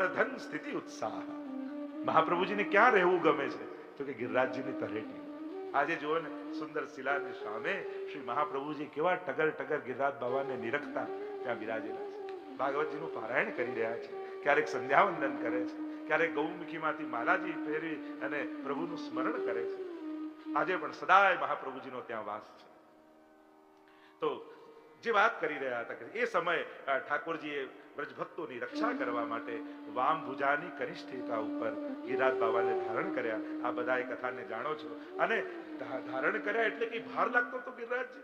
ગોવર્ધન સ્થિતિ ઉત્સાહ. મહાપ્રભુજીને ક્યાં રહેવું ગમે છે? તો કે ગિરિરાજજીની તળેટી. આજે જુઓ ને, સુંદર શિલાની સામે શ્રી મહાપ્રભુજી કેવા ટગર ટગર ગિરિરાજ બાબાને નિરખતા ત્યાં બિરાજેલા છે. ભાગવતજીનું પારાયણ કરી રહ્યા છે, ક્યારેક સંધ્યાવંદન કરે છે, ક્યારેક ગૌમુખીમાંથી માલાજી પહેરી અને પ્રભુનું સ્મરણ કરે છે. આજે પણ સદાય મહાપ્રભુજીનો ત્યાં વાસ છે. તો જે વાત કરી રહ્યા હતા, એ સમયે ઠાકોરજીએ વ્રજભક્તોની રક્ષા કરવા માટે વામ ભુજાની કનિષ્ઠતા ઉપર ગિરિરાજ બાબાને ધારણ કર્યા. આ બધા કથાને જાણો છો. અને ધારણ કર્યા એટલે કે ભાર લાગતો તો ગિરિરાજજી.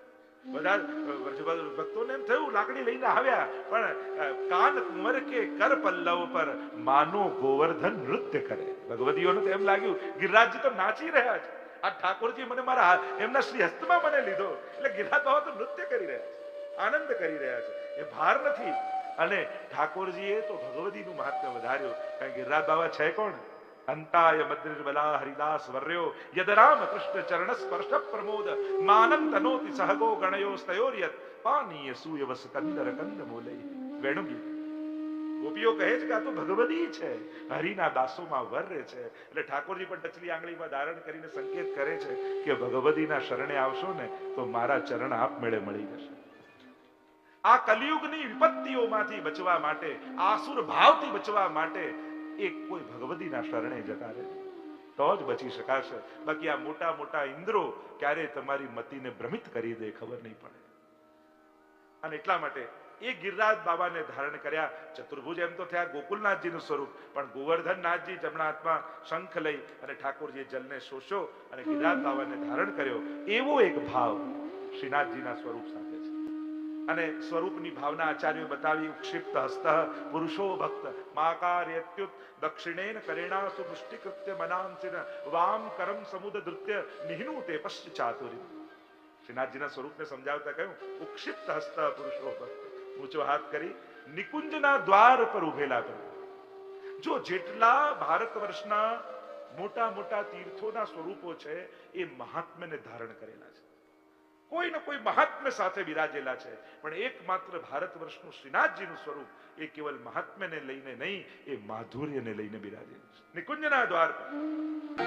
બધા વ્રજભક્તોને એમ થયું લાકડી લઈને આવ્યા, પણ કાન કુંવર કે કર પલ્લવ પર માનો ગોવર્ધન નૃત્ય કરે. ભગવદીઓને તો એમ લાગ્યું ગિરિરાજજી તો નાચી રહ્યા છે, આ ઠાકોરજી મને મારા એમના શ્રી હસ્તમાં મને લીધો એટલે ગિરિરાજ બાબા તો નૃત્ય કરી રહ્યા છે, આનંદ કરી રહ્યા છે, એ ભાર નથી. અને ઠાકોરજીએ તો ભગવદીનું મહાત્મ્ય વધાર્યું. કારણ કે ગિરિરાજ બાબા છે કોણ? અંતાય મદ્રિર્બલા હરિદાસ વર્યો યદ રામ કૃષ્ણ ચરણ સ્પર્શ પ્રમોદ માનમ તનોતિ સહગો ગણયો સ્તયોર્યત પાનીય સૂયવસ કંદર કંદ મોલય. વેણુગીત. ગોપીઓ કહે છે કે આ તો ભગવદી છે, હરિના દાસોમાં વર્રે છે. એટલે ઠાકોરજી પણ ટચલી આંગળીમાં ધારણ કરીને સંકેત કરે છે કે ભગવદીના શરણે આવશો ને તો મારા ચરણ આપમેળે મળી જશે. આ કલિયુગની વિપત્તિઓમાંથી બચવા માટે, આસુર ભાવથી બચવા માટે એક કોઈ ભગવદીના શરણે જતા રહે તો જ બચી શકાશે. બાકી આ મોટા મોટા ઇન્દ્રો ક્યારે તમારી મતિને ભ્રમિત કરી દે ખબર નહીં પડે. અને એટલા માટે એ ગિરિરાજ બાબાને ધારણ કર્યા. ચતુર્ભુજ એમ તો થયા ગોકુલનાથજીનું સ્વરૂપ, પણ ગોવર્ધનનાથજી જમણા હાથમાં શંખ લઈ અને ઠાકોરજીએ જલને શોષો અને ગિરિરાજ બાબાને ધારણ કર્યો. એવો એક ભાવ શ્રીનાથજીના સ્વરૂપ સાથે છે. અને સ્વરૂપની ભાવના આચાર્યો બતાવી. ઉક્ષિપ્ત હસ્ત પુરુષો ભક્ત માકાર્યત્યુત દક્ષિણેન કરેણાસુ મુષ્ટિકૃત્ય મનાંસિન વામ કરમ સમુદ ધૃત્ય નિહ્નુ તે પશ્ચ ચાતુરી. શ્રીનાથજીના સ્વરૂપને સમજાવતા કહ્યું ઉક્ષિપ્ત હસ્ત પુરુષો ભક્ત, ઊંચો હાથ કરી નિકુંજના દ્વાર પર ઉભેલા પ્રભુ. જો જેટલા ભારત વર્ષના મોટા મોટા તીર્થોના સ્વરૂપો છે એ મહાત્મ્યને ધારણ કરેલા છે, કોઈ ને કોઈ મહાત્મ્ય સાથે બિરાજેલા છે, પણ એકમાત્ર ભારત વર્ષનું શ્રીનાથજીનું સ્વરૂપ એ કેવલ મહાત્મ્યને લઈને નહીં, એ માધુર્યને લઈને બિરાજેલું છે. નિકુંજના દ્વાર પર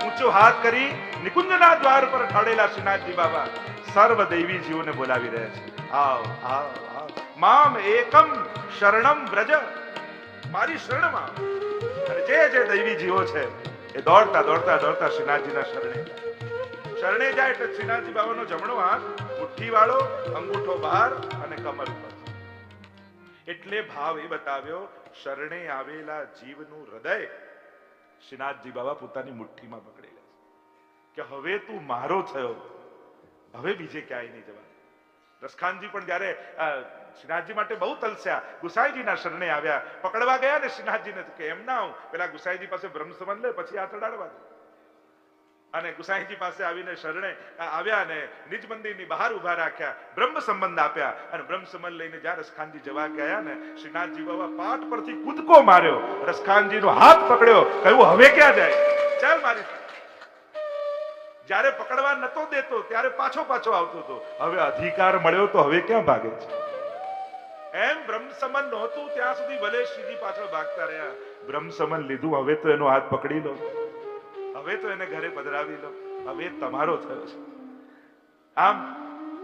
ઊંચો હાથ કરી નિકુંજના દ્વાર પર ઠાડેલા શ્રીનાથજી બાબા સર્વ દૈવી જીવોને બોલાવી રહ્યા છે. આવ આવ આવ, મામ એકમ શરણમ વ્રજ, મારી શરણમાં. અને જે જે દૈવી જીવો છે એ દોડતા દોડતા દોડતા શ્રીનાથજીના શરણે જાય. એટલે શ્રીનાથજી બાબાનો જમણો હાથ મુઠ્ઠી વાળો, અંગૂઠો બહાર અને કમર ઉપર. એટલે ભાવ એ બતાવ્યો શરણે આવેલા જીવનું હૃદય શ્રીનાથજી બાબા પોતાની મુઠ્ઠીમાં પકડેલા છે કે હવે તું મારો થયો, હવે બીજે ક્યાંય નહીં જવાનું. રસખાનજી પણ જયારે શ્રીનાથજી માટે બહુ તલસ્યા, ગુસાઈજીના શરણે આવ્યા. પકડવા ગયા ને શ્રીનાથજીને કે એમ ના હું પેલા ગુસાઈજી પાસે બ્રહ્મ સંબંધ લે પછી આ ચડાડવા દે. અને ગુસાઈજી પાસે આવીને શરણે આવ્યા ને નિજ મંદિરની બહાર ઉભા રાખ્યા, બ્રહ્મ સંબંધ આપ્યા. અને બ્રહ્મ સંબંધ લઈને જ્યાં રસખાનજી જવા ગયા ને શ્રીનાથજી બાબા પાટ પરથી કૂદકો માર્યો, રસખાનજીનો હાથ પકડ્યો, કહ્યું હવે ક્યાં જાય, ચાલ મારી. જ્યારે પકડવા નતો દેતો ત્યારે પાછો પાછો આવતો હતો, હવે અધિકાર મળ્યો તો હવે ક્યાં ભાગે છે. એમ બ્રહ્મ સંબંધ નહોતું ત્યાં સુધી ભલે શ્રીજી પાછળ ભાગતા રહ્યા, બ્રહ્મ સંબંધ લીધું હવે તો એનો હાથ પકડી લો, હવે તો એને ઘરે પધરાવી લો, હવે તમારો થયો છે. આમ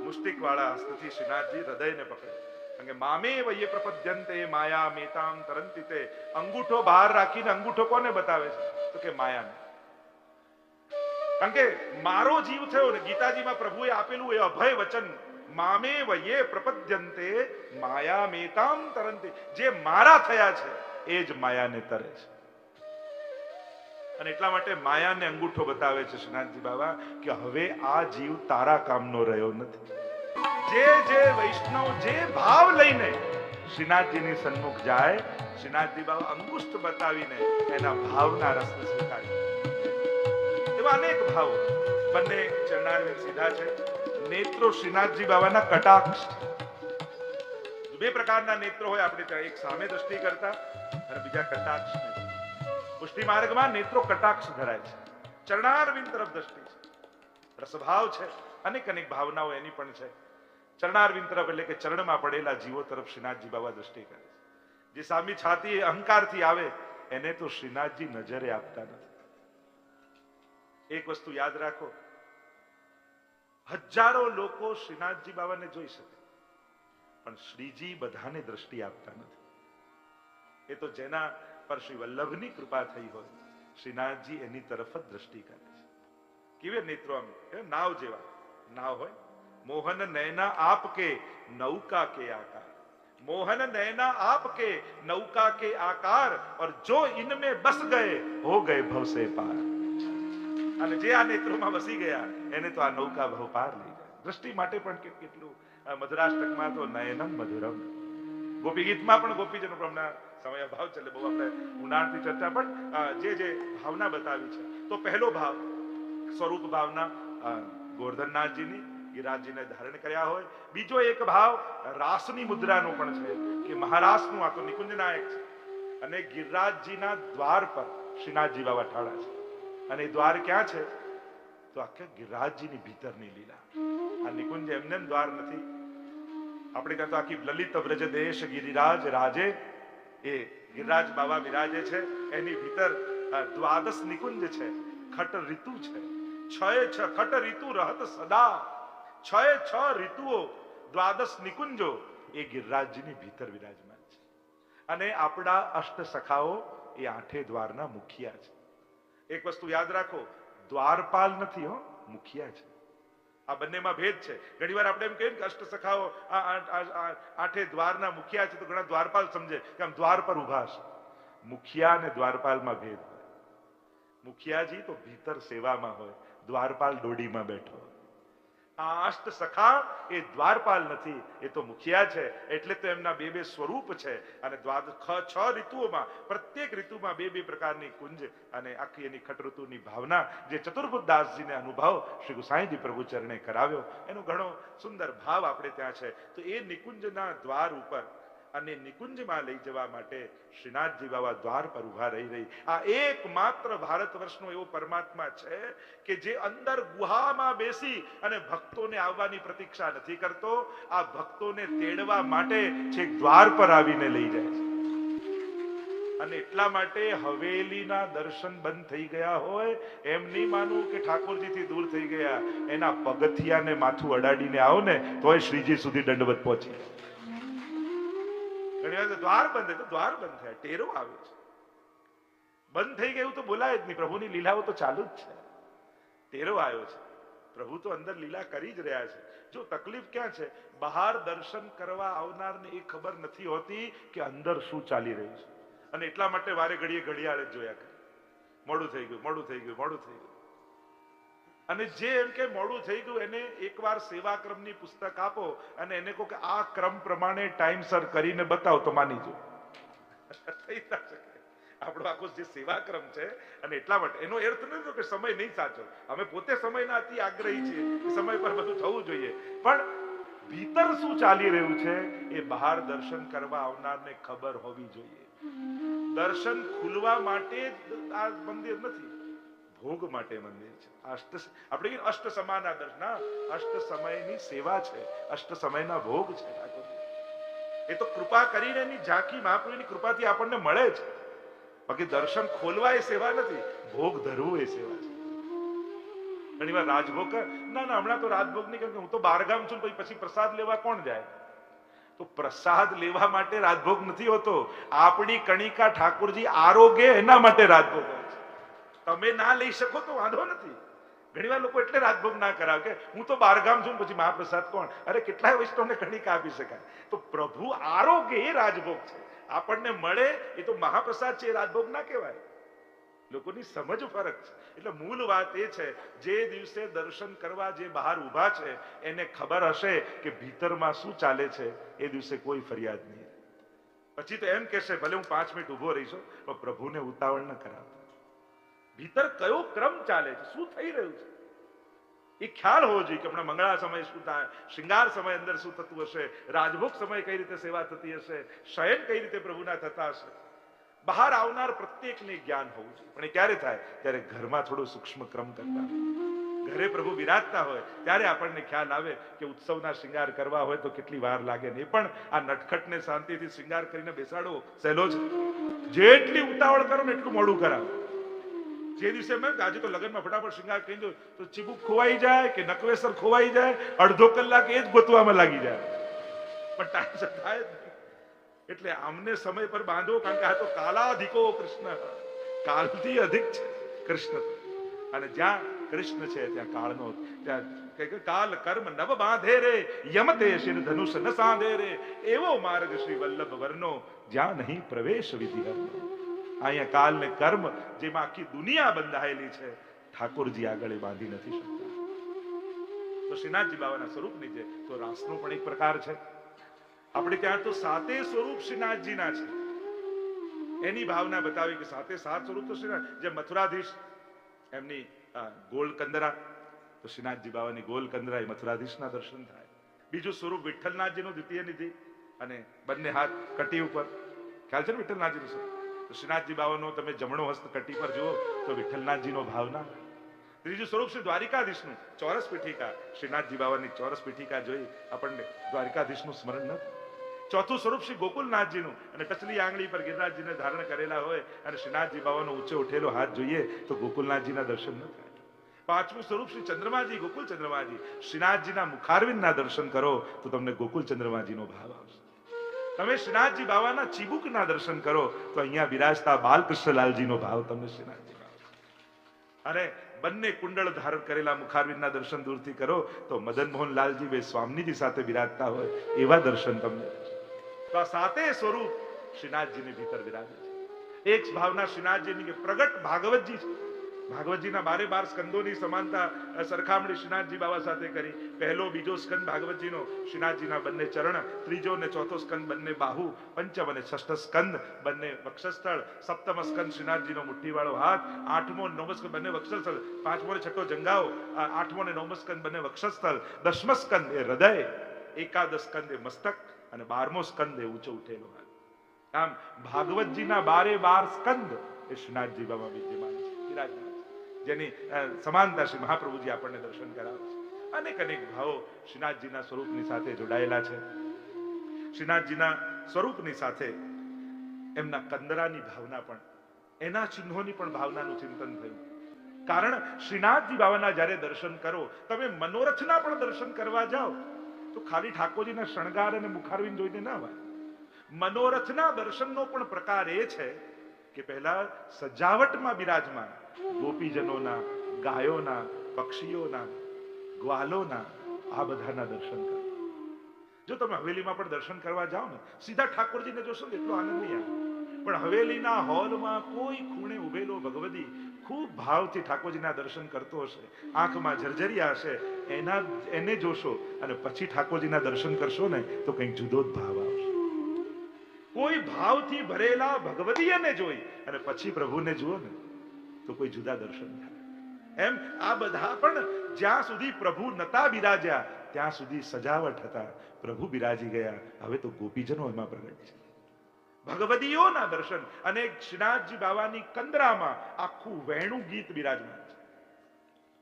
મુષ્ટિક વાળા હસ્તથી શ્રીનાથજી હૃદયને પકડે. કારણ કે મામે વયે પ્રપદ્યંતે માયા મેતામ તરંતિ તે. અંગૂઠો બહાર રાખીને અંગૂઠો કોને બતાવે છે? તો કે માયાને. કારણ કે મારો જીવ થયો ને, ગીતાજીમાં પ્રભુએ આપેલું એ અભય વચન મામે વયે પ્રપદ્યંતે માયા મેતામ તરંતિ. જે મારા થયા છે એ જ માયાને તરે છે. અને એટલા માટે માયાને અંગૂઠો બતાવે છે શ્રીનાથજી બાબા કે હવે આ જીવ તારા કામનો રહ્યો નથી. જે જે વૈષ્ણવ જે ભાવ લઈને શ્રીનાથજીની સન્મુખ જાય, શ્રીનાથજી બાબા અંગુષ્ઠ બતાવીને એના ભાવના રસને સ્વીકારી. એવા અનેક ભાવો. બંને ચરણારવિંદ સીધા છે. નેત્રો શ્રીનાથજી બાબાના કટાક્ષ. બે પ્રકારના નેત્રો હોય આપણે ત્યાં, એક સામે દ્રષ્ટિ કરતા અને બીજા કટાક્ષ. પુષ્ટિ માર્ગમાં નેત્રો કટાક્ષ ધરાય છે, ચરણારવિંદ તરફ દ્રષ્ટિ છે. રસભાવ છે, અનેક અનેક ભાવનાઓ એની પણ છે. ચરણારવિંદ તરફ એટલે કે ચરણમાં પડેલા જીવો તરફ શ્રીનાથજી બાબા દ્રષ્ટિ કરે છે. જે સામી છાતી અહંકારથી આવે એને તો શ્રીનાથજી નજરે આપતા નથી. એક વસ્તુ યાદ રાખો, હજારો લોકો શ્રીનાથજી બાબાને જોઈ શકે, પણ શ્રીજી બધાને દ્રષ્ટિ આપતા નથી. એ તો જેના પર શ્રી વલ્લભની કૃપા થઈ હોય, શ્રીનાથજી એની તરફ જ દ્રષ્ટિ કરે છે. કેવે નેત્રો આમ નાવ જેવા, નાવ હોય, મોહન નૈના આપકે નૌકા કે આકાર, मोहन नैना आपके नौका के आकार और जो इनमें बस गए हो गए भव से पार. અને જે આ નેત્રોમાં વસી ગયા એને તો આ નૌકા ભવ પાર લઈ જાય. દ્રષ્ટિ માટે પણ કેટલું મધુરાષ્ટકમાં તો નયનમ મધુરમ, ગોપી ગીતમાં પણ ગોપીજનો પ્રમાણ સમય ભાવ ચાલે, બહુ આપણે ઉનાળથી ચર્ચા, પણ જે ભાવના બતાવી છે, તો પહેલો ભાવ સ્વરૂપ ભાવના ગોર્ધનનાથજીની, ગિરિરાજજીને ધારણ કર્યા હોય. બીજો એક ભાવ રાસની મુદ્રાનો પણ છે કે મહારાસનું આ તો નિકુંજ નાયક છે, અને ગિરિરાજજીના દ્વાર પર શ્રીનાથજી બાબા ઠાડા છે. અને એ દ્વાર ક્યાં છે? તો આખા ગિરિરાજજીની ભીતરની લીલા. આ નિકુંજ એમને દ્વાર નથી, આપણે ત્યાં તો આખી લલિત વ્રજ દેશ ગિરિરાજ રાજે, એ ગિરિરાજ બાબા વિરાજે છે, એની ભીતર દ્વાદશ નિકુંજ છે, ખટ ઋતુ છે, 6 ખટ ઋતુ રહત સદા, 6 ઋતુઓ, દ્વાદશ નિકુંજો એ ગિરિરાજજીની ભીતર વિરાજમાન છે. અને આપણા અષ્ટ સખાઓ એ 8 દ્વારના મુખિયા છે. એક વસ્તુ યાદ રાખો, દ્વારપાલ નથી હો, મુખિયા છે. આ બંનેમાં ભેદ છે. ઘણી વાર આપણે એમ કહીએ કે અષ્ટ સખાઓ 8 દ્વારના મુખિયા છે, તો ઘણા દ્વારપાલ સમજે કે આમ દ્વાર પર ઉભા છે. મુખિયા અને દ્વારપાલમાં ભેદ હોય. મુખિયાજી તો ભીતર સેવામાં હોય, દ્વારપાલ દોડીમાં બેઠો. આ અષ્ટ સખા એ દ્વારપાલ નથી, એ તો મુખિયા છે. એટલે તો એમના બે સ્વરૂપ છે. અને 6 ઋતુઓમાં પ્રત્યેક ઋતુમાં બે પ્રકારની કુંજ અને આખી એની ખટ ઋતુની ભાવના જે ચતુર્ભુજ દાસજીને અનુભવ શ્રી ગુસાઈજી પ્રભુ ચરણે કરાવ્યો, એનો ઘણો સુંદર ભાવ આપણે ત્યાં છે. તો એ નિકુંજના દ્વાર ઉપર અને નિકુંજમાં લઈ જવા માટે શ્રીનાથજી બાબા દ્વાર પર ઉભા રહી. આ એકમાત્ર ભારત વર્ષનો એવો પરમાત્મા છે કે જે અંદર ગુહામાં બેસી અને ભક્તોને આવવાની પ્રતીક્ષા નથી કરતો, આ ભક્તોને તેડવા માટે છેક દ્વાર પર આવીને લઈ જાય છે. અને એટલા માટે હવેલીના દર્શન બંધ થઈ ગયા હોય એમ નહીં માનવું કે ઠાકોરજીથી દૂર થઈ ગયા. એના પગથિયાને માથું અડાડીને આવો ને તોય શ્રીજી સુધી દંડવત પહોંચી. ઘણી વાર દ્વાર બંધ, તો દ્વાર બંધ થાય, ટેરો આવે છે. બંધ થઈ ગયું તો બોલાય જ નહીં, પ્રભુની લીલાઓ તો ચાલુ જ છે. ટેરો આવ્યો છે, પ્રભુ તો અંદર લીલા કરી જ રહ્યા છે. જો તકલીફ ક્યાં છે, બહાર દર્શન કરવા આવનારને એ ખબર નથી હોતી કે અંદર શું ચાલી રહ્યું છે. અને એટલા માટે વારે ઘડીએ ઘડિયાળ જ જોયા કરે, મોડું થઈ ગયું, મોડું થઈ ગયું, મોડું થઈ ગયું. અને જે એમ કે મોડું થઈ ગયું એને એકવાર સેવા ક્રમની પુસ્તક આપો અને એને કહો કે આ ક્રમ પ્રમાણે ટાઈમસર કરીને બતાવો તો માની જો થઈ શકે. આપણો આખો જે સેવા ક્રમ છે, અને એટલા માટે એનો અર્થ નથી કે સમય નહીં સાચો, અમે પોતે સમયના અતિ આગ્રહી છીએ, સમય પર બધું થવું જોઈએ, પણ ભીતર શું ચાલી રહ્યું છે એ બહાર દર્શન કરવા આવનારને ખબર હોવી જોઈએ. દર્શન ખુલવા માટે આ મંદિર નથી, ભોગ માટે મંદિર છે. આપણે અષ્ટ સમાના દર્શન, અષ્ટ સમયની સેવા છે, અષ્ટ સમયના ભોગ છે. એ તો કૃપા કરીને એની ઝાંખી મહાપ્રભુની કૃપાથી આપણને મળે છે. બાકી દર્શન ખોલવા એ સેવા નથી, ભોગ ધરવું એ સેવા છે. ઘણી વાર રાજભોગ, ના હમણાં તો રાજભોગ નહીં, કેમ કે હું તો બહારગામ છું, પછી પ્રસાદ લેવા કોણ જાય? તો પ્રસાદ લેવા માટે રાજભોગ નથી હોતો. આપણી કણિકા ઠાકોરજી આરોગ્ય એના માટે રાજભોગ હોય છે. તમે ના લઈ શકો તો વાંધો નથી. ઘણી વાર લોકો એટલે રાજભોગ ના કરાવે કે હું તો બહારગામ છું, પછી મહાપ્રસાદ કોણ? અરે કેટલાય વૈષ્ણવને કણિકા આપી શકાય. તો પ્રભુ આરોગ્ય એ રાજભોગ છે, આપણને મળે એ તો મહાપ્રસાદ છે, એ રાજભોગ ના કહેવાય. લોકોની સમજ ફરક છે. એટલે મૂળ વાત એ છે, જે દિવસે દર્શન કરવા જે બહાર ઉભા છે એને ખબર હશે કે ભીતરમાં શું ચાલે છે, એ દિવસે કોઈ ફરિયાદ નહીં. પછી તો એમ કહેશે ભલે હું 5 મિનિટ ઉભો રહીશું, પણ પ્રભુને ઉતાવળ ન કરાવતા. ભીતર કયો ક્રમ ચાલે છે, શું થઈ રહ્યું છે, એ ખ્યાલ હોવો જોઈએ કે હમણાં મંગળા સમય શું થાય, શૃંગાર સમય અંદર શું થતું હશે, રાજભોગ સમય કઈ રીતે સેવા થતી હશે, શયન કઈ રીતે પ્રભુના થતા હશે. બહાર આવનાર પ્રત્યેકને જ્ઞાન હોવું જોઈએ, પણ એ ક્યારે થાય? ત્યારે ઘરમાં થોડો સૂક્ષ્મ ક્રમ કરતા. ઘરે પ્રભુ બિરાજતા હોય ત્યારે આપણને ખ્યાલ આવે કે ઉત્સવના શૃંગાર કરવા હોય તો કેટલી વાર લાગે ને પણ આ નટખટને શાંતિથી શૃંગાર કરીને બેસાડો સહેલો છે. જેટલી ઉતાવળ કરો ને એટલું મોડું કરાવો. જે દિવસે મેં આજે તો લગ્નમાં ફટાફટ શૃંગાર કરી દો તો ચીબુક ખોવાઈ જાય કે નકવેસર ખોવાઈ જાય, અડધો કલાક એ જ ગોતવામાં લાગી જાય, પણ ટાઈમ થાય જ નહીં. એટલે આમને સમય પર બાંધો, કારણ કે આ તો કાલાધિકો કૃષ્ણ, કાલથી અધિક છે કૃષ્ણ. અને જ્યાં કૃષ્ણ છે ત્યાં કાળનો, ત્યાં કાલ કર્મ નવ બાંધે રે, યમતે શિર ધનુષ ન સાંધે રે, એવો માર્ગ શ્રી વલ્લભ વર્ણો, જ્યાં નહીં પ્રવેશ વિધિ હરનો. અહીંયા કાલ ને કર્મ જેમાં આખી દુનિયા બંધાયેલી છે, ઠાકોરજી આગળ બાંધી નથી શકતા. તો શ્રીનાથજી બાબાના સ્વરૂપની જે તો રાસનો પણ એક પ્રકાર છે. આપણે ત્યાં તો સાતે સ્વરૂપ શ્રીનાથજીના છે, એની ભાવના બતાવી કે સાતે સાત સ્વરૂપ તો શ્રીનાથ. જે મથુરાધીશ એમની ગોળ કંદરા, તો શ્રીનાથજી બાબાની ગોલ કંદરા એ મથુરાધીશના દર્શન થાય. બીજું સ્વરૂપ વિઠ્ઠલનાથજીનું દ્વિતીય નિધિ અને બંને હાથ કટી ઉપર, ખ્યાલ છે ને વિઠ્ઠલનાથજીનું સ્વરૂપ. તો શ્રીનાથજી બાબાનો તમે જમણો હસ્ત કટી પર જુઓ તો વિઠ્ઠલનાથજીનો ભાવના. ત્રીજું સ્વરૂપ શ્રી દ્વારિકાધીશનું ચોરસ પીઠિકા, શ્રીનાથજી બાબાની ચોરસ પીઠિકા જોઈ આપણને દ્વારિકાધીશનું સ્મરણ ન થાય. ચોથું સ્વરૂપ શ્રી ગોકુલનાથજીનું, અને ટચલી આંગળી પર ગિરિરાજજીને ધારણ કરેલા હોય અને શ્રીનાથજી બાબાનો ઊંચે ઉઠેલો હાથ જોઈએ તો ગોકુલનાથજીના દર્શન ન થાય. પાંચમું સ્વરૂપ શ્રી ચંદ્રમાજી, ગોકુલ ચંદ્રમાજી, શ્રીનાથજીના મુખારવિંદના દર્શન કરો તો તમને ગોકુલ ચંદ્રમાજીનો ભાવ આવશે. તમે શ્રીનાથજી બાબાના ચીબુકના દર્શન કરો તો અહીંયા બિરાજતા બાલકૃષ્ણલાલજીનો ભાવ તમને શ્રીનાથજી બાબા. અને બંને કુંડળ ધારણ કરેલા મુખારવિંદના દર્શન દૂરથી કરો તો મદન મોહનલાલજી બે સ્વામીજી સાથે બિરાજતા હોય એવા દર્શન તમને. તો આ સાતે સ્વરૂપ શ્રીનાથજીની ભીતર બિરાજે છે. એક ભાવના શ્રીનાથજીની કે પ્રગટ ભાગવતજી છે. ભાગવતજીના 12 સ્કંદોની સમાનતા સરખામણી શ્રીનાથજી બાબા સાથે કરી. પહેલો બીજો સ્કંદ ભાગવતજીનો શ્રીનાથજીના બંને ચરણ, ત્રીજો ને ચોથો સ્કંદ બંને બાહુ, પંચમ અને ષષ્ઠ સ્કંદ બંને વક્ષસ્થળ, સપ્તમ સ્કંદ શ્રીનાથજીનો મુઠ્ઠીવાળો હાથ, આઠમો નવમો સ્કંદ બંને વક્ષસ્થળ, પાંચમો ને છઠ્ઠો જંગાઓ, આઠમો ને નવમો સ્કંદ બંને વક્ષસ્થળ, દશમ સ્કંદ એ હૃદય, એકાદશ સ્કંદ એ મસ્તક અને 12મો સ્કંદ એ ઊંચો ઉઠેલો હાથ. આમ ભાગવતજીના 12 સ્કંદ એ શ્રીનાથજી બાબા વિદ્યમાન છે, જેની સમાનતા શ્રી મહાપ્રભુજી આપણને દર્શન કરાવે છે. અનેક અનેક ભાવો શ્રીનાથજીના સ્વરૂપની સાથે જોડાયેલા છે. શ્રીનાથજીના સ્વરૂપની સાથે એમના કંદરાની ભાવના પણ, એના ચિહ્નોની પણ ભાવનાનું ચિંતન થયું. કારણ શ્રીનાથજી બાબાના જ્યારે દર્શન કરો, તમે મનોરથના પણ દર્શન કરવા જાઓ તો ખાલી ઠાકોરજીના શણગાર અને મુખારવિંદ જોઈને ના હોય. મનોરથના દર્શનનો પણ પ્રકાર એ છે કે પહેલા સજાવટમાં બિરાજમાન ગોપીજનોના, ગાયોના, પક્ષીઓના, ગ્વાલોના, આ બધાના દર્શન કરો. જો તમે હવેલીમાં પણ દર્શન કરવા જાઓ ને, સીધા ઠાકોરજીને જોશો ને એટલો આનંદ નહીં આવે, પણ હવેલીના હોલમાં કોઈ ખૂણે ઉભેલો ભગવદી ખૂબ ભાવથી ઠાકોરજીના દર્શન કરતો હશે, આંખમાં ઝરઝરિયા હશે, એને જોશો અને પછી ઠાકોરજીના દર્શન કરશો ને તો કંઈક જુદો જ ભાવ આવશે. કોઈ ભાવથી ભરેલા ભગવદીયને જોઈ અને પછી પ્રભુને જુઓ ને તો કોઈ જુદા દર્શન થાય. એમ આ બધા પણ જ્યાં સુધી પ્રભુ નતા બિરાજ્યા ત્યાં સુધી સજાવટ હતા, પ્રભુ બિરાજી ગયા હવે તો ગોપીજનો એમાં પ્રગટ છે. ભગવદીઓના દર્શન, અને શ્રીનાથજી બાબાની કંદરામાં આખું વેણુ ગીત બિરાજમાન છે.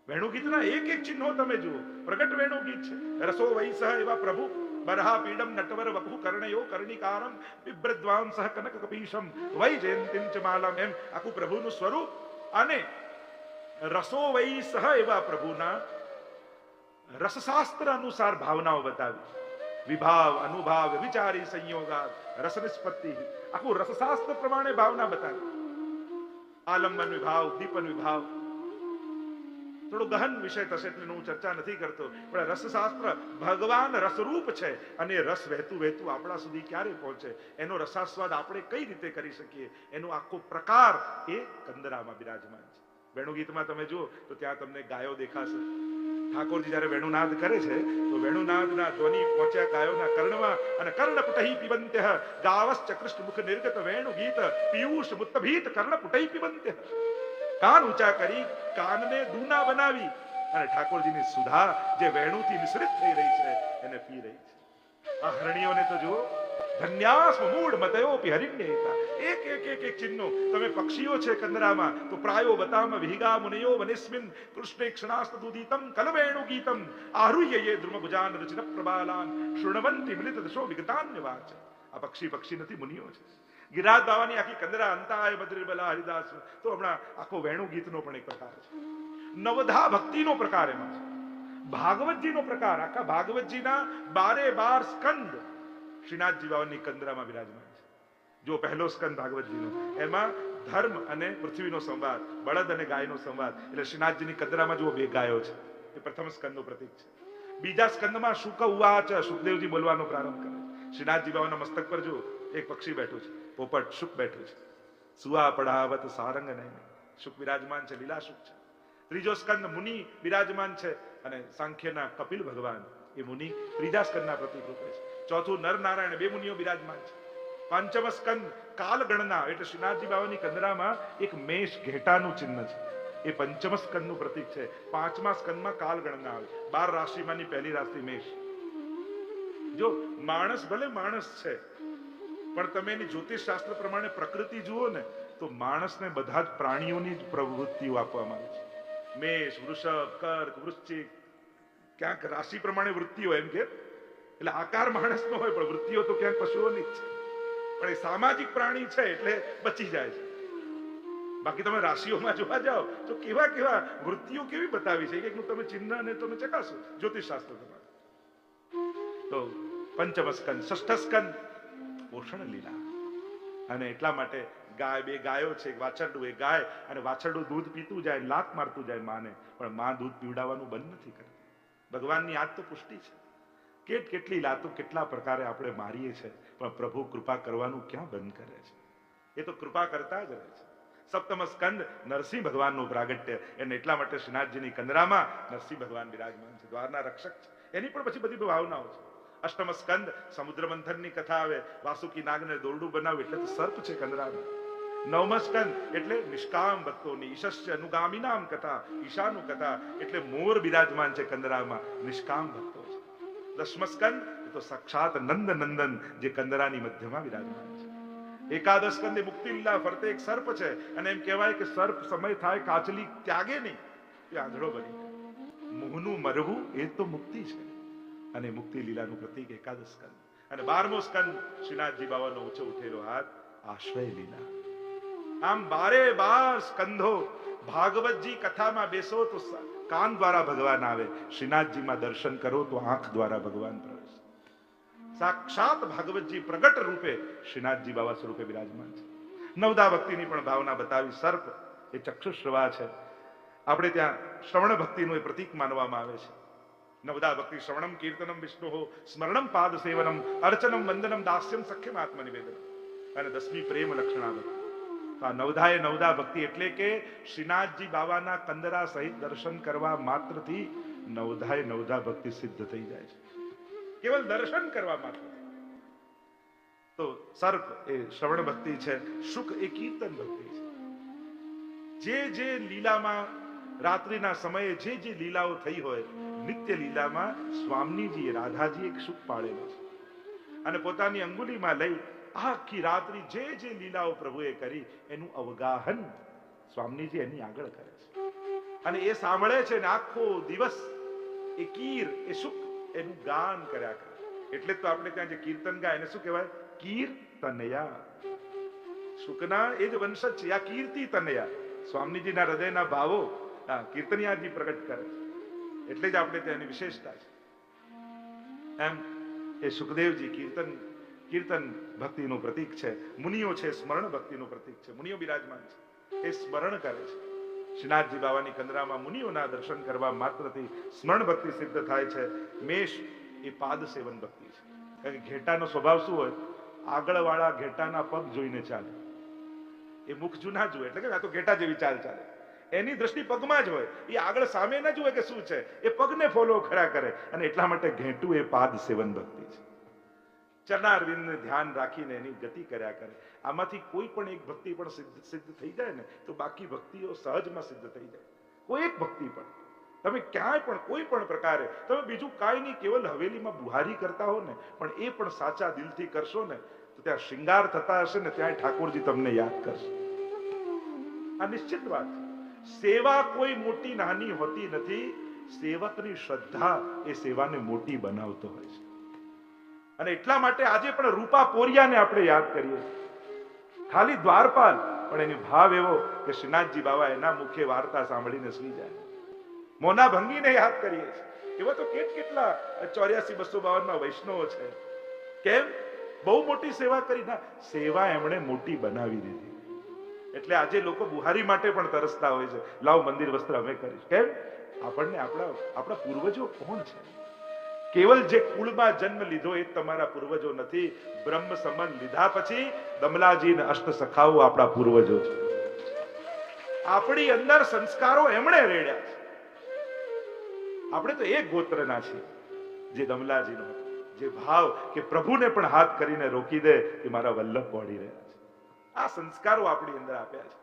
વેણુ ગીતના એક ચિહ્નો તમે જુઓ, પ્રગટ વેણુ ગીત છે. રસો વૈસહ એવા પ્રભુ, બરહા પીડમ નટવર વપુ કર્ણયો કર્ણિકારમ બિભ્રદ્વામ સહ કનક કપીશમ વૈ જયંતિમ ચ માલમ. એમ આખું પ્રભુનું સ્વરૂપ. અને રસો વૈસહ એવા પ્રભુના રસશાસ્ત્ર અનુસાર ભાવનાઓ બતાવી. વિભાવ, અનુભાવ, વિચારી સંયોગા, રસ નિષ્પત્તિ, આખું રસશાસ્ત્ર પ્રમાણે ભાવના બતાવી. આલંબન વિભાવ, દીપન વિભાવ થોડો ગહન વિષય થશે એટલે હું ચર્ચા નથી કરતો, પણ રસશાસ્ત્ર ભગવાન રસરૂપ છે અને રસ વહેતું વહેતું આપણા સુધી ક્યારે પહોંચે, એનો રસાસ્વાદ આપણે કઈ રીતે કરી શકીએ, એનો આખો પ્રકાર એ કંદરામાં બિરાજમાન છે. વેણુગીતમાં તમે જુઓ તો ત્યાં તમને ગાયો દેખાશે. ઠાકોરજી જયારે વેણુનાદ કરે છે તો વેણુનાદના ધ્વનિ પહોંચ્યા ગાયોના કર્ણમાં, અને કર્ણપુટૈ પિબંત્ય ગાવશ્ચ કૃષ્ણ મુખ નિર્ગત વેણુ ગીત પિયુષ મુત્તભીત કર્ણપુટૈ પિબંત્ય. કાન ઊંચા કરી કાનને દૂના બનાવી અને ઠાકોરજીની સુધા જે વેણુથી મિશ્રિત થઈ રહી છે એને પી રહી છે. આ હરણીઓને તો જુઓ, ધન્યાસ્મ મૂળ મતયોપી હરિણ્યતા. એક એક એક એક ચિહ્નો. તમે પક્ષીઓ છે કંદરામાં તો પ્રાયો બતામ વિહિગા મુનયો વનિસ્મિન કૃષ્ણે ક્ષણાસ્તદુદીતમ કલવેણુ ગીતમ આરુહ્ય યે ધ્રુમભુજાન રચિત પ્રબાલાન શૃણવંતિ મિલિત દશો વિગતાન્યવાચ. આ પક્ષી નથી, મુનિઓ છે. ગિરિરાજ બાવાની આખી કંદરા અંતાય બદ્રિબલા હરિદાસ તો હમણાં આખો વેણુ ગીતનો પણ એક પ્રકાર છે. નવધા ભક્તિનો પ્રકાર એમાં છે. ભાગવતજીનો પ્રકાર, આખા ભાગવતજીના 12 સ્કંદ શ્રીનાથજી બાવાની કંદરામાં વિરાજમાન છે. જો પહેલો સ્કંદ ભાગવતજીનો, એમાં ધર્મ અને પૃથ્વીનો સંવાદ, બળદ અને ગાયનો સંવાદ. એટલે શ્રીનાથજીની કંદરામાં જુઓ 2 ગાયો છે, એ પ્રથમ સ્કંદનું પ્રતીક છે. બીજા સ્કંદમાં શુક ઉવાચ, સુખદેવજી બોલવાનો પ્રારંભ કરે છે. શ્રીનાથજી બાવાના મસ્તક પર જુઓ એક પક્ષી બેઠું છે, પોપટ શુક બેઠું છે. સુવા પડાવત સારંગ નહીં, શુક વિરાજમાન છે, લીલા શુક છે. ત્રીજો સ્કંદ મુનિ વિરાજમાન છે અને સાંખ્યના કપિલ ભગવાન એ મુનિ ત્રીજા સ્કંદના પ્રતીક રૂપે છે. ચોથું નર નારાયણ 2 મુનિઓ વિરાજમાન છે. પાંચમ સ્કંદ કાલ ગણના, એટલે શ્રીનાથજી બાવાની કંદરામાં એક મેષ ઘેટાનું ચિહ્ન છે, એ પંચમ સ્કંદનું પ્રતીક છે. 5મા સ્કંદમાં કાલ ગણના આવે, 12 રાશિમાંની પહેલી રાશિ મેષ. જો માણસ ભલે માણસ છે, પણ તમે એની જ્યોતિષ શાસ્ત્ર પ્રમાણે પ્રકૃતિ જુઓ ને તો માણસને બધા જ પ્રાણીઓની જ પ્રવૃત્તિઓ આપવામાં આવે છે. મેષ, વૃષભ, કર્ક, વૃશ્ચિક, ક્યાંક રાશિ પ્રમાણે વૃત્તિઓ, એમ કે એટલે આકાર માણસનો હોય પણ વૃત્તિઓ તો ક્યાંક પશુઓની જ છે. પણ એ સામાજિક પ્રાણી છે એટલે બચી જાય છે. બાકી તમે રાશિઓમાં જોવા જાઓ તો કેવા કેવા વૃત્તિઓ કેવી બતાવી છે, એકનું તમે ચિહ્ન અને તમે ચકાસો જ્યોતિષ શાસ્ત્ર પ્રમાણે. તો પંચમ સ્કંદ. ષષ્ઠ સ્કંદ પોષણ લીલા. અને એટલા માટે ગાય, 2 ગાયો છે, એક વાછરડું. એ ગાય અને વાછરડું દૂધ પીતું જાય, લાત મારતું જાય માને, પણ માં દૂધ પીવડાવવાનું બંધ નથી કરતી. ભગવાનની આજ તો પુષ્ટિ છે. કેટલી લાતો કેટલા પ્રકારે આપણે મારીએ છીએ, પણ પ્રભુ કૃપા કરવાનું ક્યાં બંધ કરે છે? એ તો કૃપા કરતા જ રહે છે. સપ્તમ સ્કંદ નરસિંહ ભગવાનનું પ્રાગટ્ય. એને એટલા માટે શ્રીનાથજીની કંદરામાં નરસિંહ ભગવાન વિરાજમાન છે, દ્વારના રક્ષક છે. એની પણ પછી બધી ભાવનાઓ છે. અષ્ટમ સ્કંદ સમુદ્ર મંથનની કથા આવે, વાસુકી નાગને દોરડું બનાવ્યું એટલે તો સર્પ છે કંદરામાં. નવમ સ્કંદ એટલે નિષ્કામ ભક્તોની ઈશસ્ય અનુગામીનામ કથા, ઈશાનું કથા એટલે મોર બિરાજમાન છે કંદરામાં, નિષ્કામ ભક્તો છે. દસમ સ્કંદ તો સાક્ષાત નંદ નંદન જે કંદરાની મધ્યમાં વિરાજમાન છે. એકાદશ સ્કંદ એ મુક્તિ લીલા, ફરતે એક સર્પ છે અને એમ કહેવાય કે સર્પ સમય થાય કાચલી ત્યાગે નહીં, એ આંધળો બની જાય. મોહનું મરવું એ તો મુક્તિ છે અને મુક્તિ લીલાનું પ્રતીક એકાદશ સ્કંદ. અને 12મો સ્કંદ શ્રીનાથજી બાવાનો ઊંચો ઉઠેલો હાથ, આશ્રય લીલા. આમ 12 સ્કંધો. ભાગવતજી કથામાં બેસો તો કાન દ્વારા ભગવાન આવે, શ્રીનાથજીમાં દર્શન કરો તો આંખ દ્વારા ભગવાન પ્રવેશ. સાક્ષાત ભાગવતજી પ્રગટ રૂપે શ્રીનાથજી બાવા સ્વરૂપે બિરાજમાન છે. નવદા ભક્તિની પણ ભાવના બતાવી. સર્પ એ ચક્ષુશ્રવા છે. આપણે ત્યાં શ્રવણ ભક્તિનું એ પ્રતીક માનવામાં આવે છે. નવદા ભક્તિ શ્રવણમ કીર્તનમ વિષ્ણુ સ્મરણમ પાદ સેવનમ અર્ચનમ વંદનમ દાસ્યમ સખ્યમ આત્મનિવેદન. અને 10મી પ્રેમ લક્ષણા ભક્તિ. આ નવધાએ નવદા ભક્તિ એટલે કે શ્રીનાથજી બાવાના કંદરા સહિત દર્શન કરવા માત્રથી નવધાએ નવદા ભક્તિ સિદ્ધ થઈ જાય છે. કેવલ દર્શન કરવા માત્ર. તો સર્પ એ શ્રવણ ભક્તિ છે, શુક એ કીર્તન ભક્તિ છે. જે લીલામાં રાત્રિના સમયે જે લીલાઓ થઈ હોય, નિત્ય લીલામાં સ્વામીજી રાધાજી એક શુક પાડેલો છે અને પોતાની અંગુલીમાં લઈ આખી રાત્રિ જે લીલાઓ પ્રભુએ કરી એનું અવગાહન સ્વામીજી એની આગળ કરે છે અને એ સાંભળે છે ને આખો દિવસ એ કીર એ શુક એનું ગાન કર્યા કરે. એટલે તો આપણે ત્યાં જે કીર્તન ગાય એને શું કહેવાય? કીર્તનયા. શુકના એ જ વંશજ છે. આ કીર્તિ તનયા સ્વામીજીના હૃદયના ભાવો કીર્તનિયાજી પ્રગટ કરે છે. એટલે જ આપણે ત્યાં એની વિશેષતા છે. એમ એ સુખદેવજી કીર્તન ભક્તિનું પ્રતીક છે. મુનિઓ છે સ્મરણ ભક્તિનું પ્રતીક છે. મુનિઓ બિરાજમાન છે, એ સ્મરણ કરે છે. શ્રીનાથજી બાવાની કંદરામાં મુનિઓના દર્શન કરવા માત્રથી સ્મરણ ભક્તિ સિદ્ધ થાય છે. મેષ એ પાદ સેવન ભક્તિ છે. કારણ કે ઘેટાનો સ્વભાવ શું હોય? આગળવાળા ઘેટાના પગ જોઈને ચાલે. એ મુખ જૂના જુએ એટલે કે આ તો ઘેટા જેવી ચાલ ચાલે. એની દ્રષ્ટિ પગમાં જ હોય. એ આગળ સામે ન જુએ કે શું છે, એ પગને ફોલો ખરા કરે. અને એટલા માટે ઘેટું એ પાદ સેવન ભક્તિ છે. ચરણારવિંદને ધ્યાન રાખીને એની ગતિ કર્યા કરે. આમાંથી કોઈ પણ એક ભક્તિ પણ સિદ્ધ થઈ જાય ને તો બાકી ભક્તિઓ સહજમાં સિદ્ધ થઈ જાય. કોઈ એક ભક્તિ પણ તમે ક્યાંય પણ કોઈ પણ પ્રકારે તમે બીજું કાંઈ નહીં, કેવલ હવેલીમાં બુહારી કરતા હો ને, પણ એ પણ સાચા દિલથી કરશો ને તો ત્યાં શૃંગાર થતા હશે ને ત્યાં ઠાકોરજી તમને યાદ કરશે. આ નિશ્ચિત વાત છે. સેવા કોઈ મોટી નાની હોતી નથી. સેવકની શ્રદ્ધા એ સેવાને મોટી બનાવતો હોય છે. અને એટલા માટે આજે પણ રૂપા પોરિયાને આપણે યાદ કરીએ, ખાલી દ્વારપાલ, પણ એની ભાવ એવો કે શ્રીનાથજી બાબા એના મુખે વાર્તા સાંભળીને સુઈ જાય. મોના ભંગીને યાદ કરીએ છીએ. એવા તો કેટલા 84-252 વૈષ્ણવો છે. કેમ? બહુ મોટી સેવા કરી ના, સેવા એમણે મોટી બનાવી દીધી. એટલે આજે લોકો બુહારી માટે પણ તરસતા હોય છે, લાવ મંદિર વસ્ત્ર અમે કરીશ. કેમ? આપણને આપણા પૂર્વજો કોણ છે? કેવલ જે કુળમાં જન્મ લીધો એ તમારા પૂર્વજો નથી. બ્રહ્મ સમન લીધા પછી દમલાજી ને અષ્ટ સખાઓ આપણા પૂર્વજો છે. આપણી અંદર સંસ્કારો એમણે રેડ્યા છે. આપણે તો એક ગોત્રના છીએ, જે દમલાજીનો હતો, જે ભાવ કે પ્રભુને પણ હાથ કરીને રોકી દે કે મારા વલ્લભ પહોંચી રહ્યા છે. આ સંસ્કારો આપણી અંદર આપ્યા છે.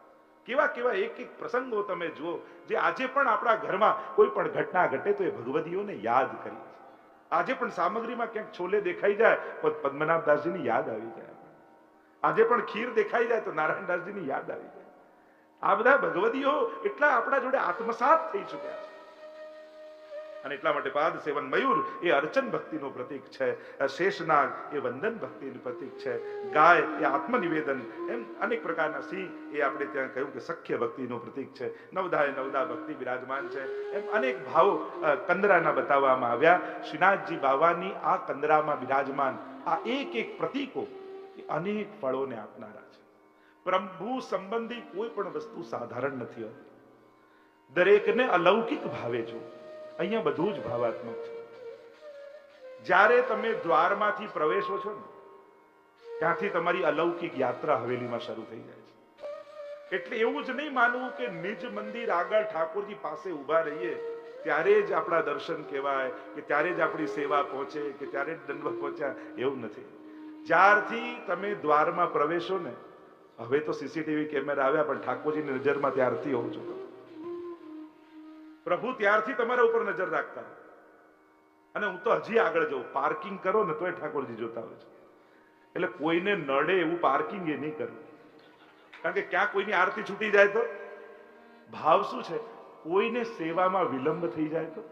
કેવા કેવા એક એક પ્રસંગો તમે જુઓ, જે આજે પણ આપણા ઘરમાં કોઈ પણ ઘટના ઘટે તો એ ભગવદીઓને યાદ કરીએ. આજે પણ સામગ્રીમાં ક્યાંક છોલે દેખાઈ જાય તો પદ્મનાભદાસજીની યાદ આવી જાય. આજે પણ ખીર દેખાઈ જાય તો નારાયણદાસજીની યાદ આવી જાય. આ બધા ભગવદીઓ એટલા આપણા જોડે આત્મસાત થઈ ચુક્યા છે. અને એટલા માટે પાદ સેવન મયુર એ અર્ચન ભક્તિનું પ્રતીક છે, શેષનાગ એ વંદન ભક્તિનું પ્રતીક છે, ગાય એ આત્મનિવેદન, એમ અનેક પ્રકારના સિંહ એ આપણે ત્યાં કહ્યું કે સખ્ય ભક્તિનું પ્રતીક છે, નવદાએ નવદા ભક્તિ બિરાજમાન છે. એમ અનેક ભાવો કંદરાના બતાવવામાં આવ્યા. શ્રીનાથજી બાવાની આ કંદરામાં બિરાજમાન આ એક એક પ્રતીકો અનેક ફળોને આપનારા છે. પ્રભુ સંબંધી કોઈ પણ વસ્તુ સાધારણ નથી હોતી. દરેકને અલૌકિક ભાવે જો. અહીંયા બધું જ ભાવાત્મક છે. જ્યારે તમે દ્વારમાંથી પ્રવેશો છો ને ત્યાંથી તમારી અલૌકિક યાત્રા હવેલીમાં શરૂ થઈ જાય છે. એટલે એવું જ નહીં માનવું કે નિજ મંદિર આગળ ઠાકોરજી પાસે ઉભા રહીએ ત્યારે જ આપણા દર્શન કહેવાય, કે ત્યારે જ આપણી સેવા પહોંચે, કે ત્યારે જ દંડવત પહોંચ્યા. એવું નથી. જ્યારથી તમે દ્વારમાં પ્રવેશો ને, હવે તો સીસીટીવી કેમેરા આવ્યા, પણ ઠાકોરજીની નજરમાં ત્યારથી હોવ છો. પ્રભુ ત્યારથી તમારા ઉપર નજર રાખતા. અને હું તો હજી આગળ જઉં, પાર્કિંગ કરો ને તોય ઠાકોરજી જોતા હોય છે. એટલે કોઈને નડે એવું પાર્કિંગ એ નહીં કરવું, કારણ કે ક્યાં કોઈની આરતી છૂટી જાય તો ભાવ શું છે? કોઈને સેવામાં વિલંબ થઈ જાય તો.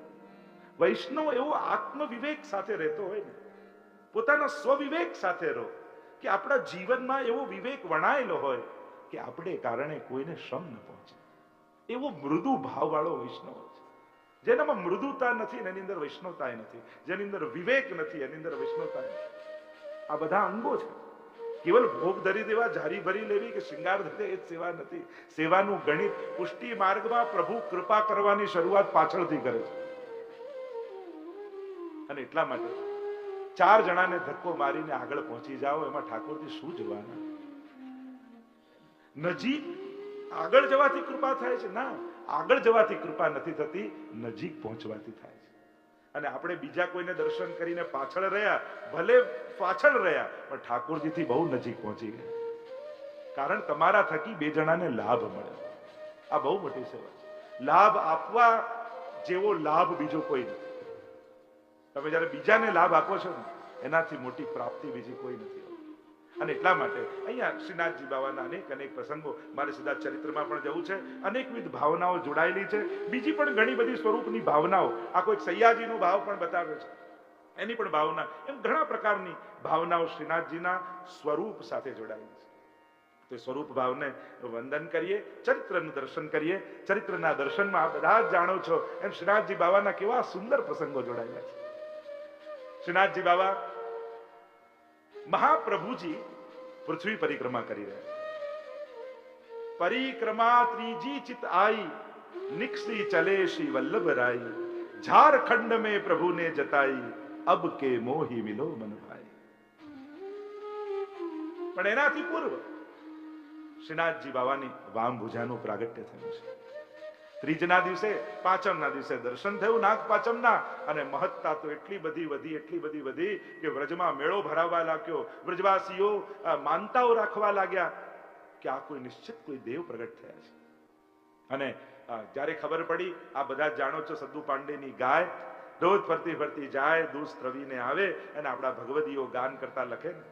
વૈષ્ણવ એવો આત્મવિવેક સાથે રહેતો હોય ને, પોતાના સ્વવિવેક સાથે રહો, કે આપણા જીવનમાં એવો વિવેક વણાયેલો હોય કે આપણે કારણે કોઈને શ્રમ ન પહોંચે. એવો મૃદુ ભાવ વાળો વૈષ્ણવ છે. જેનામાં મૃદુતા નથી એની અંદર વૈષ્ણવતા નથી, જેની અંદર વિવેક નથી એની અંદર વૈષ્ણવતા નથી. આ બધા અંગો છે. કેવલ ભોગ ધરી દેવા, જારી ભરી લેવી કે શૃંગાર ધરે એ જ સેવા નથી. સેવાનું ગણિત પુષ્ટિ માર્ગમાં પ્રભુ કૃપા કરવાની શરૂઆત પાછળથી કરે છે. અને એટલા માટે 4 જણાને ધક્કો મારીને આગળ પહોંચી જાઓ, એમાં ઠાકોરજી શું જોવાના? નજીક આગળ જવાથી કૃપા થાય છે? ના, આગળ જવાથી કૃપા નથી થતી, નજીક પહોંચવાથી થાય છે. અને આપણે બીજા કોઈને દર્શન કરીને પાછળ રહ્યા, ભલે પાછળ રહ્યા, પણ ઠાકોરજીથી બહુ નજીક પહોંચી ગયા. કારણ તમારા થકી 2 જણાને લાભ મળે. આ બહુ મોટી સેવા છે. લાભ આપવા જેવો લાભ બીજો કોઈ નથી. તમે જયારે બીજાને લાભ આપો છો ને, એનાથી મોટી પ્રાપ્તિ બીજી કોઈ નથી. અને એટલા માટે અહીંયા શ્રીનાથજી બાવાના અનેક પ્રસંગો, મારે સીધા ચરિત્રમાં પણ જવું છે. અનેકવિધ ભાવનાઓ જોડાયેલી છે. બીજી પણ ઘણી બધી સ્વરૂપની ભાવનાઓ, આ કોઈ સૈયાજીનો ભાવ પણ બતાવ્યો છે, એની પણ ભાવના, એમ ઘણા પ્રકારની ભાવનાઓ શ્રીનાથજીના સ્વરૂપ સાથે જોડાયેલી છે. તો સ્વરૂપ ભાવને વંદન કરીએ, ચરિત્રનું દર્શન કરીએ. ચરિત્રના દર્શનમાં આ બધા જ જાણો છો એમ શ્રીનાથજી બાવાના કેવા સુંદર પ્રસંગો જોડાયેલા છે. શ્રીનાથજી બાવા મહાપ્રભુજી પૃથ્વી પરિક્રમા કરી રહ્યા. પરિક્રમા ત્રીજી ચિત આઈ, નિક્ષી ચલે શ્રી વલ્લભ રાઈ, ઝારખંડ में प्रभु ने जताई, अब के मोही मिलो मन भाई. પણ એનાથી પૂર્વ શ્રીનાથજી બાવાની વામભુજાનું પ્રાગટ્ય થયું છે. ત્રીજના દિવસે, પાંચમના દિવસે દર્શન થયું નાગ પાંચમના, અને મહત્તા તો એટલી બધી વધી કે વ્રજમાં મેળો ભરાવા લાગ્યો. વ્રજવાસીઓ માનતાઓ રાખવા લાગ્યા કે આ કોઈ નિશ્ચિત કોઈ દેવ પ્રગટ થયા છે. અને જ્યારે ખબર પડી, આ બધા જાણો છો, સદ્દુ પાંડેની ગાય રોજ ફરતી ફરતી જાય, દૂધ સ્ત્રવીને આવે અને આપણા ભગવદીઓ ગાન કરતા લખે ને,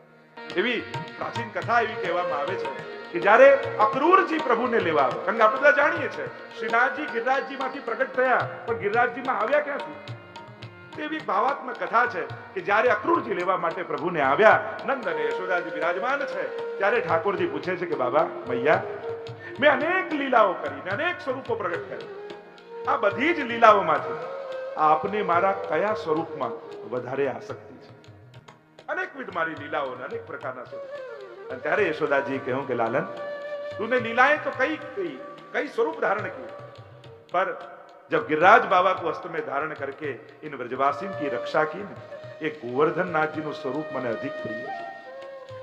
એવી પ્રાચીન કથા એવી કહેવામાં આવે છે કે જ્યારે અક્રૂરજી પ્રભુને લેવા આવે, કારણ કે આપણે બધા જાણીએ છીએ શ્રીનાથજી ગિરિરાજજી માંથી પ્રગટ થયા, પણ ગિરિરાજજીમાં આવ્યા ક્યાંથી? એવી ભાવાત્મક કથા છે કે જ્યારે અક્રૂરજી લેવા માટે પ્રભુને આવ્યા, નંદ અને યશોદાજી બિરાજમાન છે, ત્યારે ઠાકોરજી પૂછે છે કે બાબા મૈયા, મેં અનેક લીલાઓ કરીને અનેક સ્વરૂપો પ્રગટ કર્યા, આ બધી જ લીલાઓમાંથી આપને મારા કયા સ્વરૂપમાં વધારે આસક્તિ છે? અનેકવિધ મારી લીલાઓ, અનેક પ્રકારના સ્વરૂપ. અને ત્યારે યશોદાજી કહ્યું કે લાલન, तूने लीलाएं तो कई स्वरूप धारण किए, पर जब गिरिराज बाबा को हस्त में धारण करके इन व्रजवासी की रक्षा की ने, ये गोवर्धन नाथ जी નું સ્વરૂપ મને અધિક પ્રિય છે.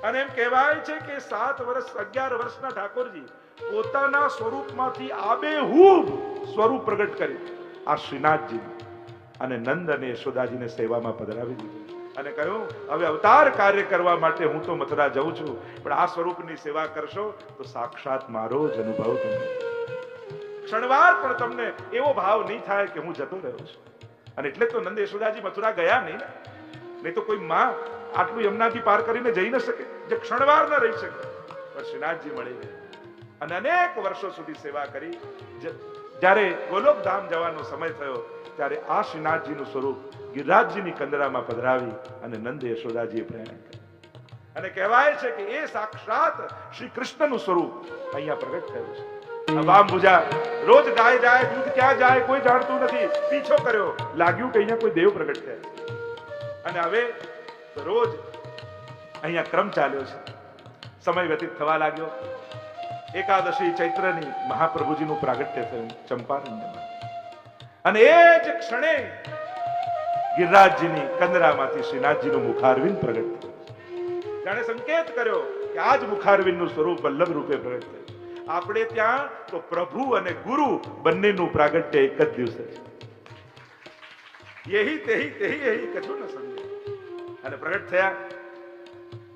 અને એમ કહેવાય છે કે 7 વર્ષ 11 વર્ષના ઠાકોરજી પોતાના સ્વરૂપમાંથી આબેહૂબ સ્વરૂપ પ્રગટ કરી આ શ્રીનાથજી અને નંદ અને યશોદાજીને સેવામાં પધરાવી દીધું અને કહ્યું, હવે અવતાર કાર્ય કરવા માટે હું તો મથુરા જાઉં છું, પણ આ સ્વરૂપની સેવા કરશો તો સાક્ષાત મારો જ અનુભવ તમને, ક્ષણવાર પણ તમને એવો ભાવ નહીં થાય કે હું જતો રહ્યો છું. અને એટલે તો નંદ યશોદાજી મથુરા ગયા નહીં તો કોઈ માં આટલું યમુનાથી પાર કરીને જઈ ન શકે, જે ક્ષણવાર ન રહી શકે. પણ શ્રીનાથજી મળી ગયા અને અનેક વર્ષો સુધી સેવા કરી. જ્યારે ગોલોકધામ જવાનો સમય થયો ત્યારે આ શ્રીનાથજીનું સ્વરૂપ ગિરિરાજજીની કંદરામાં પધરાવી અને નંદ યશોદાજીએ પ્રયાણ કર્યું. અને કહેવાય છે કે એ સાક્ષાત શ્રી કૃષ્ણનું સ્વરૂપ અહીંયા પ્રગટ થયું છે. વામ ભુજા રોજ ગાય જાય, દૂધ ક્યાં જાય કોઈ જાણતું નથી, પીછો કર્યો, લાગ્યું કે અહીંયા કોઈ દેવ પ્રગટ થયા. અને હવે રોજ અહીંયા ક્રમ ચાલ્યો છે, સમય વ્યતીત થવા લાગ્યો. એકાદશી ચૈત્રની મહાપ્રભુજીનું પ્રાગટ્ય થયું ચંપારણ્યમાં, અને એ જ ક્ષણે ગિરિરાજજીની કંદરામાંથી શ્રીનાથજીનું મુખારવિંદ પ્રગટ થયું. જાણે સંકેત કર્યો કે આ જ મુખારવિંદનું સ્વરૂપ વલ્લભ રૂપે પ્રગટ થયું. આપણે ત્યાં તો પ્રભુ અને ગુરુ બંનેનું પ્રાગટ્ય એક જ દિવસે છે. યહી તેહી તેહી યહી કછું ન સમજે. અને પ્રગટ થયા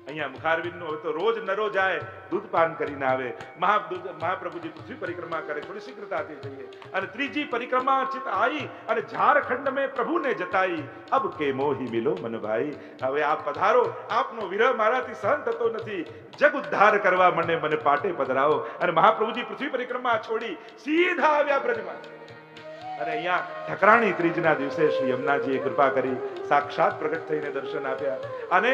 અહીંયા મુખારવિંદનું. હવે તો રોજ નરો જાય, દૂધ પાન કરીને આવે. મહાપ્રભુજી પૃથ્વી પરિક્રમા કરે, થોડી શીઘ્રતાથી જઈએ. અને ત્રીજી પરિક્રમા ચિત आई અને ઝારખંડ में प्रभु ने जताई, अब के मोही मिलो मन भाई. હવે આપ પધારો, આપનો વિરહ મારાથી સહન થતો નથી, જગ ઉદ્ધાર કરવા મને પાટે પધરાવો. અને મહાપ્રભુજી પૃથ્વી પરિક્રમા છોડી સીધા આવ્યા બ્રજમાં. અને અહીંયા ઠકરાણી ત્રીજના દિવસે શ્રી યમુનાજીએ કૃપા કરી સાક્ષાત પ્રગટ થઈને દર્શન આપ્યા. અને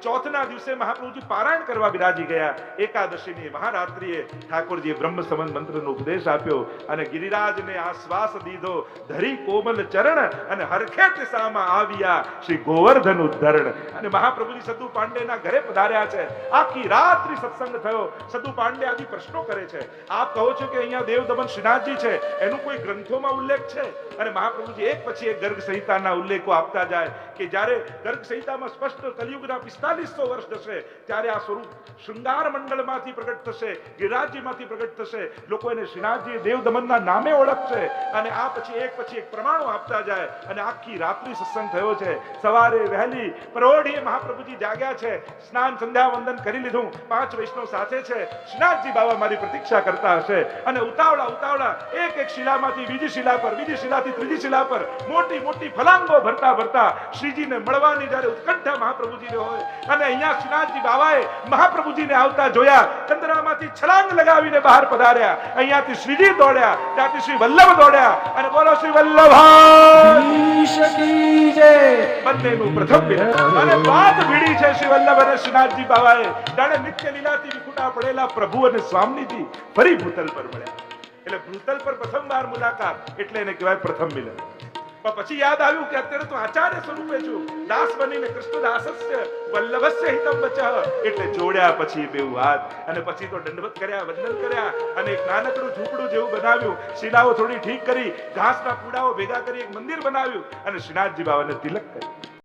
ચોથના દિવસે મહાપ્રભુજી પારાયણ કરવા બિરાજી ગયા. એકાદશીની મહારાત્રિએ ઠાકોરજીએ બ્રહ્મ સંબંધ મંત્રનો ઉપદેશ આપ્યો અને ગિરિરાજને આશ્વાસ દીધો, ધરી કોમલ ચરણ અને હરખે દિશામાં આવ્યા શ્રી ગોવર્ધન ઉદ્ધરણ. અને મહાપ્રભુજી સદ્દુ પાંડેના ઘરે પધાર્યા છે. આખી રાત્રિ સત્સંગ થયો. સદ્દુ પાંડે આદિ પ્રશ્નો કરે છે. આપ કહો છો કે અહીંયા દેવ દમન શ્રીનાથજી છે, એનું કોઈ ગ્રંથોમાં ઉલ્લેખ છે? અને મહાપ્રભુજી એક પછી એક ગર્ગ સંહિતાના ઉલ્લેખો આપતા જાય કે જ્યારે ગર્ગ સંહિતામાં સ્પષ્ટ કલિયુગના 4500 વર્ષ જશે ત્યારે આ સ્વરૂપ શૃંગાર મંડળમાંથી પ્રગટ થશે, ગિરિરાજજીમાંથી પ્રગટ થશે. લોકો એને શ્રીનાથજી દેવ દમનના નામે ઓળખશે. અને આ પછી એક પ્રમાણો આપતા જાય. અને આખી રાત્રિ સત્સંગ થયો છે. સવારે વહેલી પ્રૌઢીએ મહાપ્રભુજી જાગ્યા છે, સ્નાન સંધ્યા વંદન કરી લીધું, 5 વૈષ્ણવ સાથે છે. શ્રીનાથજી બાબા મારી પ્રતીક્ષા કરતા હશે. અને ઉતાવળા એક શિલામાંથી બીજી શિલા પર, બીજી શિલાથી ત્રીજી શિલા પર મોટી મોટી ફલાંગો ભરતા શ્રીજીને મળવાની જ્યારે ઉત્કંઠા મહાપ્રભુજીને હોય. અને અહીંયા શ્રીનાથજી બાબાએ મહાપ્રભુજીને આવતા જોયા, ચંદ્રમાંથી છલાંગ લગાવીને બહાર પધાર્યા. અહીંયાથી શ્રીજી દોડ્યા, ત્યાંથી શ્રી વલ્લભ દોડ્યા. અને બોલો શ્રી વલ્લભાધીશ કી જય. બંનેનું પ્રથમ મિલન અને વાત ભીડી છે શ્રી વલ્લભ અને શ્રીનાથજી બાબાએ. જાણે નિત્ય લીલાથી વિખુટા પડેલા પ્રભુ અને સ્વામીજી ફરી ભૂતલ પર મળ્યા. એટલે ભૂતલ પર પ્રથમ વાર મુલાકાત એટલે એને કહેવાય પ્રથમ મિલન. પણ પછી યાદ આવ્યું કે અત્યારે તો આચાર્ય સ્વરૂપે છું, દાસ બનીને કૃષ્ણ દાસસ્ય વલ્લભસ્ય હિતમ વચઃ. એટલે જોડ્યા પછી બેઉ હાથ. અને પછી તો દંડવત કર્યા, વંદન કર્યા. અને એક નાનકડું ઝૂંપડું જેવું બનાવ્યું, શિલાઓ થોડી ઠીક કરી, ઘાસના કુડાઓ ભેગા કરી એક મંદિર બનાવ્યું અને શ્રીનાથજી બાબાને તિલક કર્યું.